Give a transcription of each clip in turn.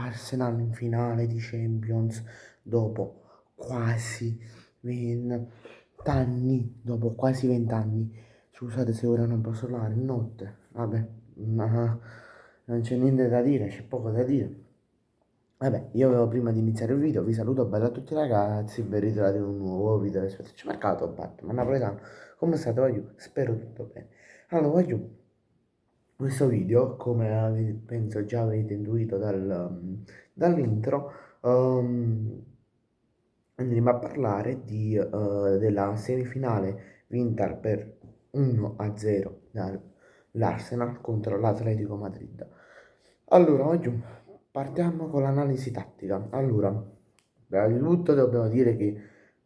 Arsenal in finale di Champions dopo quasi 20 anni, dopo quasi 20 anni. Scusate se ora non posso parlare, notte, vabbè, ma non c'è niente da dire, c'è poco da dire. Vabbè, io avevo prima di iniziare il video, vi saluto, bella a tutti ragazzi, ben ritrovati in un nuovo video del Spezzaccio Mercato, Batman napoletano, come state, voglio? Spero tutto bene. Allora, voglio questo video, come penso già avete intuito dall'intro, andremo a parlare della semifinale vinta per 1-0 dall'Arsenal contro l'Atletico Madrid. Allora, oggi partiamo con l'analisi tattica. Allora, prima di tutto dobbiamo dire che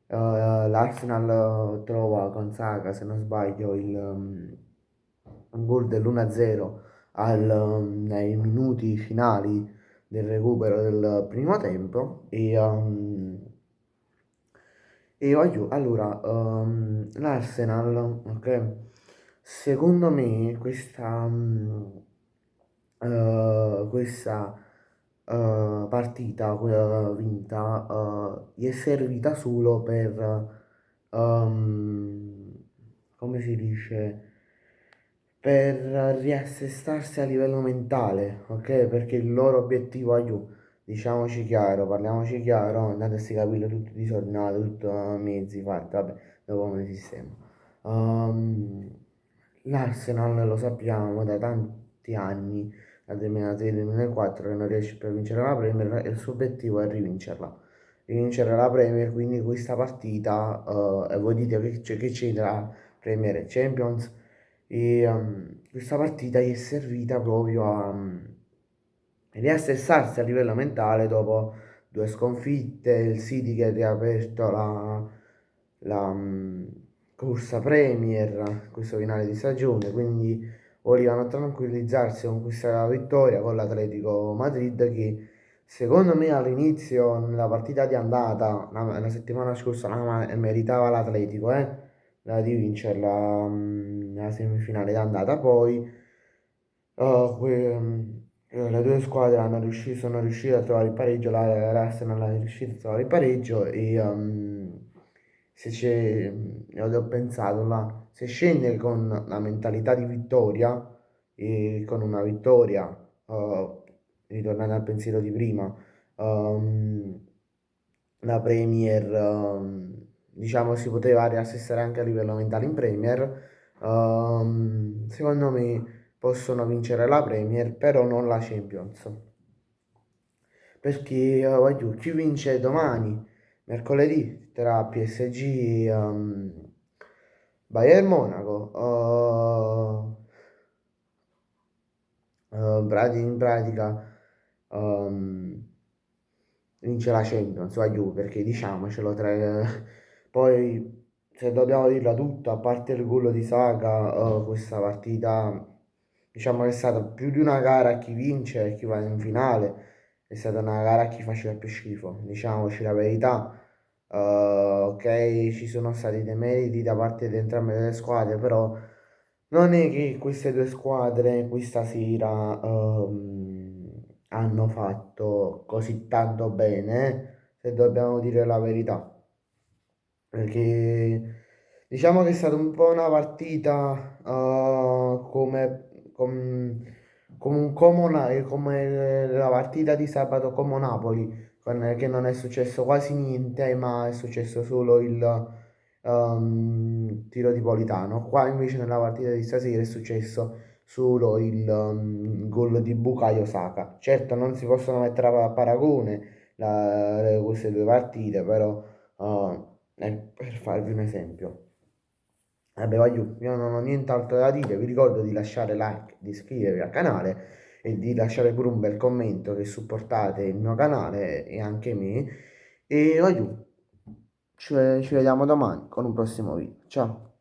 l'Arsenal trova con Saka, se non sbaglio, un gol dell'1-0 nei minuti finali del recupero del primo tempo e voglio, allora, l'Arsenal, ok, secondo me questa partita vinta gli è servita solo per, come si dice, per riassestarsi a livello mentale, ok? Perché il loro obiettivo diciamoci chiaro, parliamoci chiaro, andate a si capire tutto disordinato, tutto a mezzi fatti, vabbè, dopo come sistema. Um, L'Arsenal lo sappiamo da tanti anni, dal 2003-2004, che non riesce più a vincere la Premier e il suo obiettivo è rivincerla. Rivincere la Premier, quindi questa partita, e voi dite che c'entra Premier e Champions? Questa partita gli è servita proprio a riassessarsi a livello mentale dopo due sconfitte, il City che ha riaperto la corsa Premier, questo finale di stagione, quindi volevano tranquillizzarsi con questa vittoria con l'Atletico Madrid che secondo me all'inizio nella partita di andata, la settimana scorsa, meritava l'Atletico, di vincerla nella semifinale d'andata, poi le due squadre sono riuscite a trovare il pareggio, l'Arsenal è riuscita a trovare il pareggio e se c'è, io ho pensato, se scende con la mentalità di vittoria e con una vittoria, ritornando al pensiero di prima, ehm, la Premier, diciamo, si poteva riassestare anche a livello mentale in Premier. Secondo me possono vincere la Premier, però non la Champions. Perché chi vince domani, mercoledì, tra PSG e Bayern Monaco, in pratica ehm, vince la Champions, la Juve, perché diciamocelo, poi se dobbiamo dirla tutta, a parte il gol di Saka, questa partita diciamo che è stata più di una gara a chi vince e chi va in finale, è stata una gara a chi faceva più schifo, diciamoci la verità. Ok, ci sono stati dei meriti da parte di entrambe le squadre, però non è che queste due squadre questa sera hanno fatto così tanto bene, se dobbiamo dire la verità. Perché diciamo che è stata un po' una partita come un come la partita di sabato Como Napoli, che non è successo quasi niente, ma è successo solo il tiro di Politano. Qua invece nella partita di stasera è successo solo il gol di Bukayo Saka. Certo non si possono mettere a paragone queste due partite, però per farvi un esempio. Vabbè, io non ho nient'altro da dire, vi ricordo di lasciare like, di iscrivervi al canale e di lasciare pure un bel commento che supportate il mio canale e anche me. E voglio, ci vediamo domani con un prossimo video. Ciao!